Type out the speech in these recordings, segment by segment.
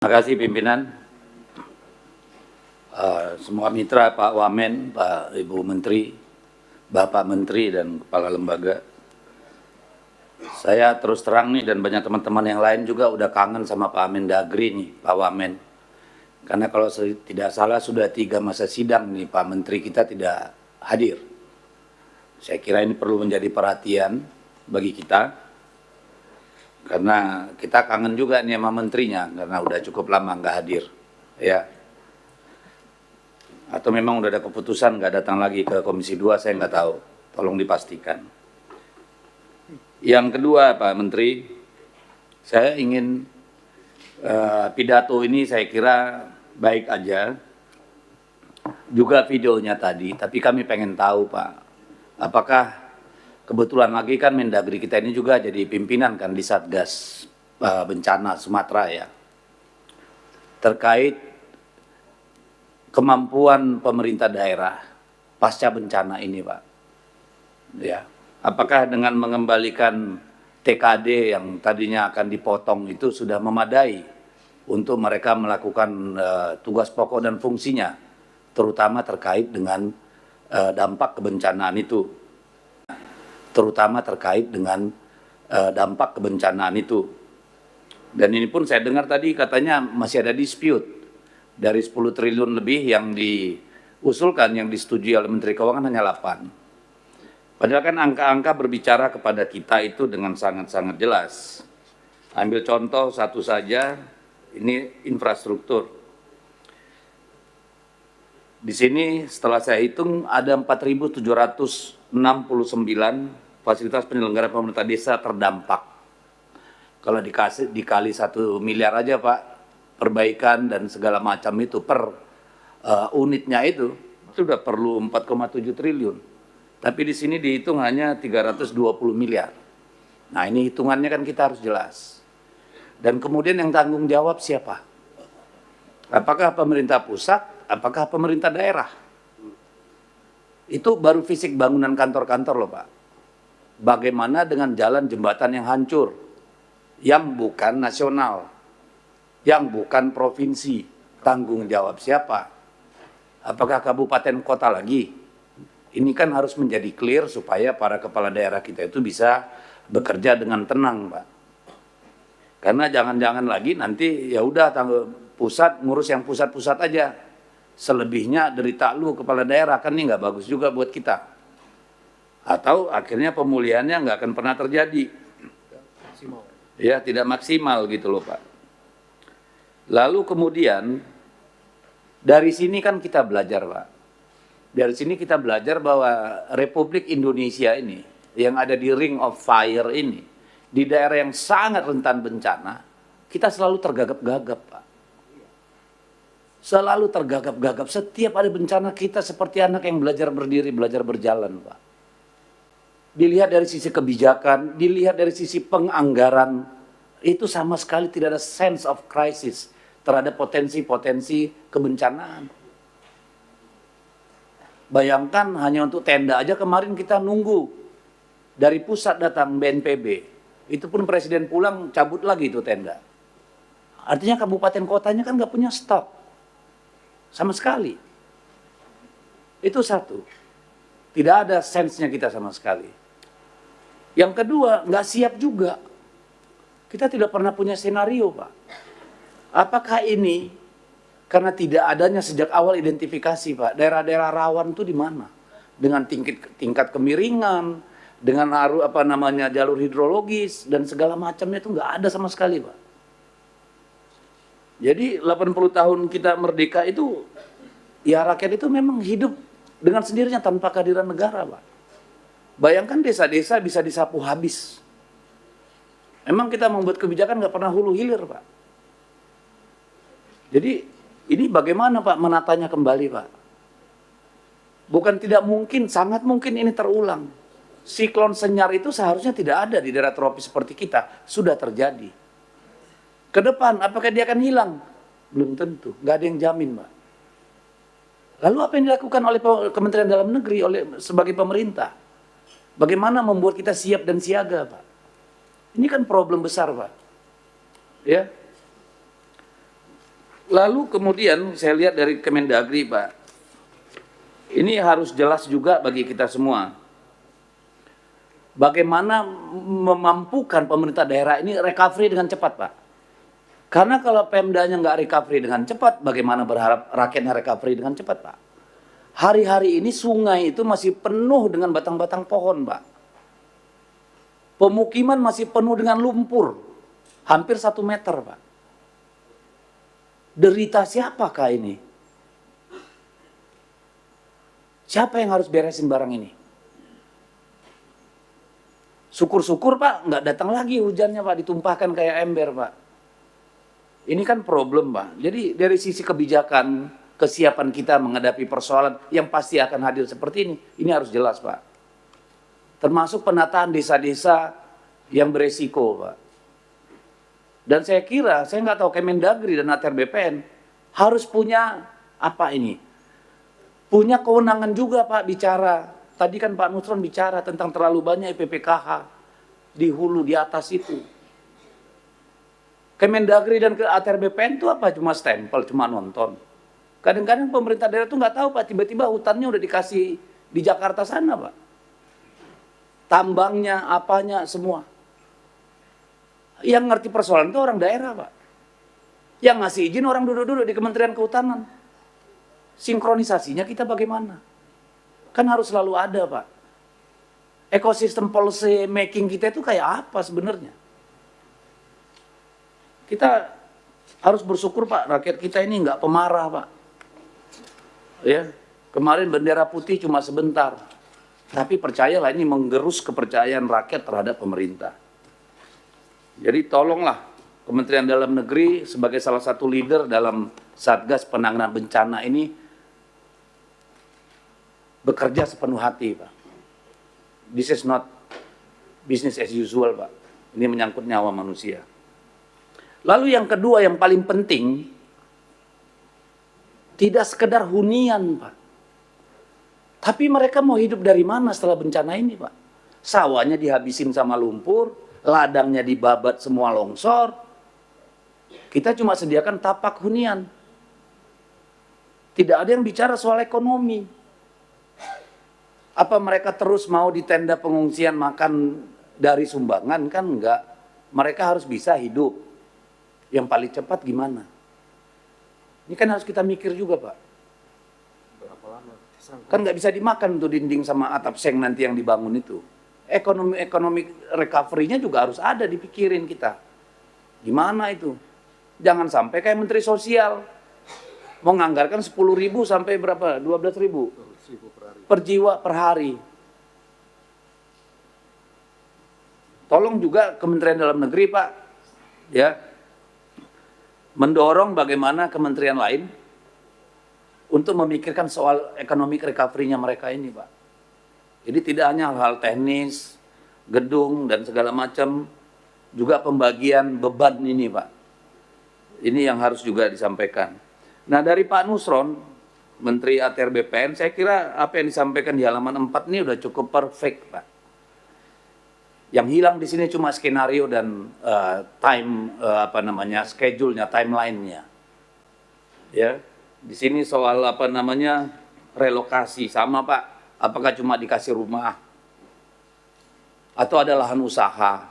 Terima kasih pimpinan, semua mitra, Pak Wamen, Pak Ibu Menteri, Bapak Menteri dan Kepala Lembaga. Saya terus terang nih dan banyak teman-teman yang lain juga udah kangen sama Pak Mendagri nih, Pak Wamen. Karena kalau tidak salah sudah 3 masa sidang nih Pak Menteri kita tidak hadir. Saya kira ini perlu menjadi perhatian bagi kita. Karena kita kangen juga nih sama menterinya, karena udah cukup lama nggak hadir, ya. Atau memang udah ada keputusan nggak datang lagi ke Komisi 2, saya nggak tahu. Tolong dipastikan. Yang kedua, Pak Menteri, saya ingin pidato ini saya kira baik aja. Juga videonya tadi, tapi kami pengen tahu, Pak, apakah kebetulan lagi kan Mendagri kita ini juga jadi pimpinan kan di Satgas Bencana Sumatera ya. Terkait kemampuan pemerintah daerah pasca bencana ini, Pak. Ya. Apakah dengan mengembalikan TKD yang tadinya akan dipotong itu sudah memadai untuk mereka melakukan tugas pokok dan fungsinya, terutama terkait dengan dampak kebencanaan itu. Dampak kebencanaan itu. Dan ini pun saya dengar tadi katanya masih ada dispute dari 10 triliun lebih yang diusulkan, yang disetujui oleh Menteri Keuangan hanya 8. Padahal kan angka-angka berbicara kepada kita itu dengan sangat-sangat jelas. Ambil contoh satu saja, ini infrastruktur. Di sini setelah saya hitung ada 4.769 fasilitas penyelenggara pemerintah desa terdampak. Kalau dikali 1 miliar aja Pak, perbaikan dan segala macam itu per unitnya itu sudah perlu 4,7 triliun. Tapi di sini dihitung hanya 320 miliar. Nah ini hitungannya kan kita harus jelas. Dan kemudian yang tanggung jawab siapa? Apakah pemerintah pusat? Apakah pemerintah daerah? Itu baru fisik bangunan kantor-kantor loh Pak. Bagaimana dengan jalan jembatan yang hancur, yang bukan nasional, yang bukan provinsi, tanggung jawab siapa? Apakah kabupaten kota lagi? Ini kan harus menjadi clear supaya para kepala daerah kita itu bisa bekerja dengan tenang Pak. Karena jangan-jangan lagi nanti ya udah pusat ngurus yang pusat-pusat aja. Selebihnya derita lu kepala daerah, kan ini nggak bagus juga buat kita. Atau akhirnya pemulihannya nggak akan pernah terjadi. Ya tidak maksimal gitu loh Pak. Lalu kemudian dari sini kan kita belajar Pak. Dari sini kita belajar bahwa Republik Indonesia ini yang ada di Ring of Fire ini, di daerah yang sangat rentan bencana, kita selalu tergagap-gagap Pak. Selalu tergagap-gagap. Setiap ada bencana kita seperti anak yang belajar berdiri, belajar berjalan, Pak. Dilihat dari sisi kebijakan, dilihat dari sisi penganggaran, itu sama sekali tidak ada sense of crisis terhadap potensi-potensi kebencanaan. Bayangkan hanya untuk tenda aja kemarin kita nunggu dari pusat datang BNPB. Itu pun presiden pulang cabut lagi itu tenda. Artinya kabupaten kotanya kan nggak punya stok. Sama sekali. Itu satu. Tidak ada sense-nya kita sama sekali. Yang kedua, nggak siap juga. Kita tidak pernah punya senario, Pak. Apakah ini karena tidak adanya sejak awal identifikasi, Pak, daerah-daerah rawan itu di mana? Dengan tingkat kemiringan, dengan jalur hidrologis dan segala macamnya itu nggak ada sama sekali, Pak. Jadi 80 tahun kita merdeka itu, ya rakyat itu memang hidup dengan sendirinya tanpa kehadiran negara, Pak. Bayangkan desa-desa bisa disapu habis. Emang kita membuat kebijakan nggak pernah hulu hilir, Pak. Jadi ini bagaimana Pak menatanya kembali, Pak? Bukan tidak mungkin, sangat mungkin ini terulang. Siklon Senyar itu seharusnya tidak ada di daerah tropis seperti kita, sudah terjadi. Ke depan, apakah dia akan hilang? Belum tentu, nggak ada yang jamin, Pak. Lalu apa yang dilakukan oleh Kementerian Dalam Negeri sebagai pemerintah? Bagaimana membuat kita siap dan siaga, Pak? Ini kan problem besar, Pak. Ya. Lalu kemudian saya lihat dari Kemendagri, Pak, ini harus jelas juga bagi kita semua. Bagaimana memampukan pemerintah daerah ini recovery dengan cepat, Pak. Karena kalau Pemdanya nggak recovery dengan cepat, bagaimana berharap rakyatnya recovery dengan cepat, Pak? Hari-hari ini sungai itu masih penuh dengan batang-batang pohon, Pak. Pemukiman masih penuh dengan lumpur, hampir 1 meter, Pak. Derita siapakah ini? Siapa yang harus beresin barang ini? Syukur-syukur, Pak, nggak datang lagi hujannya, Pak, ditumpahkan kayak ember, Pak. Ini kan problem, Pak. Jadi dari sisi kebijakan, kesiapan kita menghadapi persoalan yang pasti akan hadir seperti ini harus jelas, Pak. Termasuk penataan desa-desa yang beresiko, Pak. Dan saya kira, saya nggak tahu Kemendagri dan ATR BPN harus punya apa ini? Punya kewenangan juga, Pak, bicara. Tadi kan Pak Nusron bicara tentang terlalu banyak PPKH di hulu, di atas itu. Kemendagri dan ke ATR BPN itu apa? Cuma stempel, cuma nonton. Kadang-kadang pemerintah daerah itu nggak tahu, Pak, tiba-tiba hutannya udah dikasih di Jakarta sana, Pak. Tambangnya, apanya, semua. Yang ngerti persoalan itu orang daerah, Pak. Yang ngasih izin orang duduk-duduk di Kementerian Kehutanan. Sinkronisasinya kita bagaimana? Kan harus selalu ada, Pak. Ekosistem policy making kita itu kayak apa sebenarnya? Kita harus bersyukur, Pak, rakyat kita ini nggak pemarah, Pak. Ya, kemarin bendera putih cuma sebentar. Tapi percayalah ini menggerus kepercayaan rakyat terhadap pemerintah. Jadi tolonglah Kementerian Dalam Negeri sebagai salah satu leader dalam Satgas penanganan bencana ini bekerja sepenuh hati, Pak. This is not business as usual, Pak. Ini menyangkut nyawa manusia. Lalu yang kedua yang paling penting, tidak sekedar hunian, Pak. Tapi mereka mau hidup dari mana setelah bencana ini, Pak? Sawahnya dihabisin sama lumpur, ladangnya dibabat semua longsor. Kita cuma sediakan tapak hunian. Tidak ada yang bicara soal ekonomi. Apa mereka terus mau di tenda pengungsian makan dari sumbangan? Kan enggak. Mereka harus bisa hidup. Yang paling cepat gimana? Ini kan harus kita mikir juga, Pak. Berapa lama? Kan nggak bisa dimakan tuh dinding sama atap seng nanti yang dibangun itu. Ekonomi recovery-nya juga harus ada dipikirin kita. Gimana itu? Jangan sampai kayak Menteri Sosial mau nganggarkan 10.000 sampai berapa? 12.000 per jiwa per hari. Tolong juga Kementerian Dalam Negeri, Pak, ya, mendorong bagaimana kementerian lain untuk memikirkan soal ekonomi recovery-nya mereka ini, Pak. Jadi tidak hanya hal-hal teknis, gedung dan segala macam, juga pembagian beban ini, Pak. Ini yang harus juga disampaikan. Nah, dari Pak Nusron, Menteri ATR BPN, saya kira apa yang disampaikan di halaman 4 ini udah cukup perfect, Pak. Yang hilang di sini cuma skenario dan schedule-nya, timeline-nya. Ya, di sini soal relokasi sama, Pak. Apakah cuma dikasih rumah atau ada lahan usaha?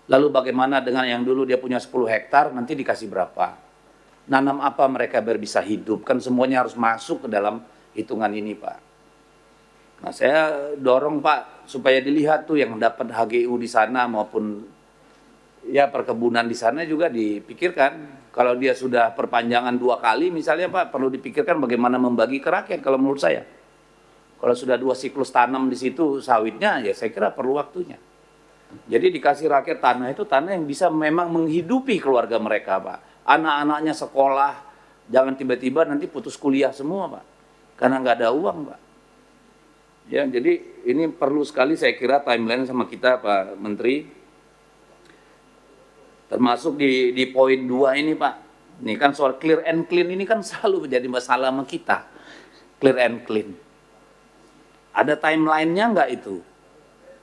Lalu bagaimana dengan yang dulu dia punya 10 hektar, nanti dikasih berapa? Nanam apa mereka biar bisa hidup? Kan semuanya harus masuk ke dalam hitungan ini, Pak. Nah, saya dorong, Pak, supaya dilihat tuh yang dapat HGU di sana maupun ya perkebunan di sana juga dipikirkan. Kalau dia sudah perpanjangan 2 kali misalnya, Pak, perlu dipikirkan bagaimana membagi ke rakyat kalau menurut saya. Kalau sudah 2 siklus tanam di situ sawitnya, ya saya kira perlu waktunya. Jadi dikasih rakyat tanah itu tanah yang bisa memang menghidupi keluarga mereka, Pak. Anak-anaknya sekolah, jangan tiba-tiba nanti putus kuliah semua, Pak. Karena nggak ada uang, Pak. Ya, jadi ini perlu sekali saya kira timeline sama kita, Pak Menteri. Termasuk di poin 2 ini, Pak. Ini kan soal clear and clean ini kan selalu menjadi masalah sama kita. Clear and clean. Ada timeline-nya nggak itu?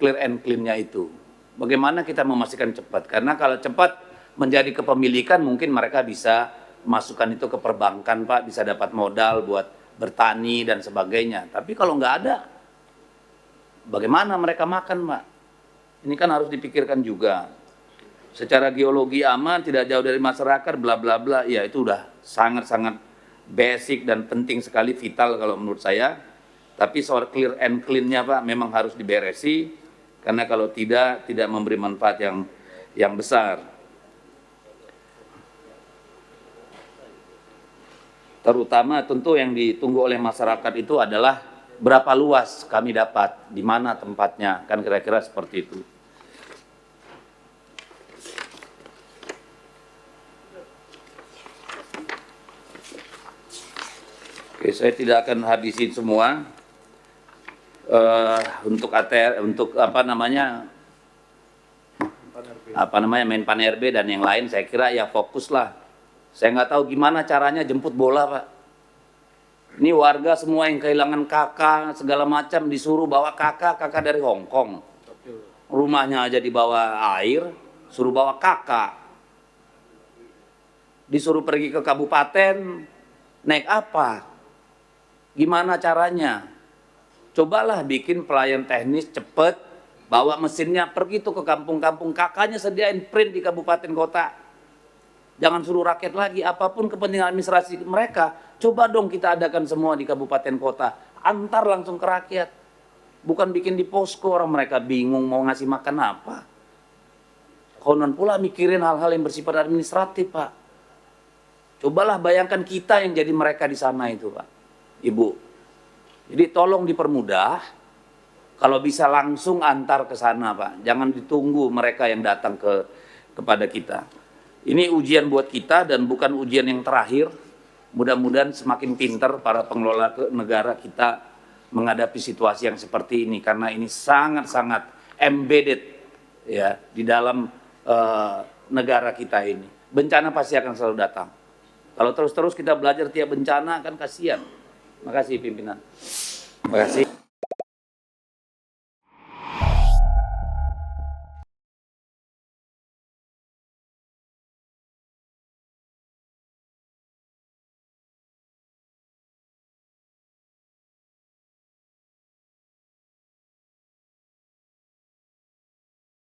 Clear and clean-nya itu. Bagaimana kita memastikan cepat? Karena kalau cepat menjadi kepemilikan mungkin mereka bisa masukkan itu ke perbankan Pak, bisa dapat modal buat bertani dan sebagainya. Tapi kalau nggak ada, bagaimana mereka makan Pak? Ini kan harus dipikirkan juga. Secara geologi aman, tidak jauh dari masyarakat, bla bla bla, ya itu udah sangat-sangat basic dan penting sekali, vital kalau menurut saya. Tapi soal clear and clean-nya Pak memang harus diberesi, karena kalau tidak memberi manfaat yang besar. Terutama tentu yang ditunggu oleh masyarakat itu adalah berapa luas kami dapat, di mana tempatnya, kan kira-kira seperti itu. Oke, saya tidak akan habisin semua. Untuk ATR, untuk Menpan RB dan yang lain, saya kira ya fokuslah. Saya nggak tahu gimana caranya jemput bola Pak. Ini warga semua yang kehilangan kakak segala macam disuruh bawa kakak dari Hong Kong. Rumahnya aja dibawa air, suruh bawa kakak. Disuruh pergi ke kabupaten, naik apa? Gimana caranya? Cobalah bikin pelayan teknis cepet, bawa mesinnya pergi tuh ke kampung-kampung, kakaknya sediain print di kabupaten kota. Jangan suruh rakyat lagi, apapun kepentingan administrasi mereka, coba dong kita adakan semua di kabupaten kota, antar langsung ke rakyat. Bukan bikin di posko, orang mereka bingung mau ngasih makan apa. Konon pula mikirin hal-hal yang bersifat administratif Pak. Cobalah bayangkan kita yang jadi mereka di sana itu Pak, Ibu. Jadi tolong dipermudah, kalau bisa langsung antar ke sana Pak. Jangan ditunggu mereka yang datang kepada kita. Ini ujian buat kita dan bukan ujian yang terakhir. Mudah-mudahan semakin pintar para pengelola negara kita menghadapi situasi yang seperti ini, karena ini sangat-sangat embedded ya di dalam negara kita ini. Bencana pasti akan selalu datang. Kalau terus-terus kita belajar tiap bencana kan kasihan. Makasih pimpinan. Terima kasih.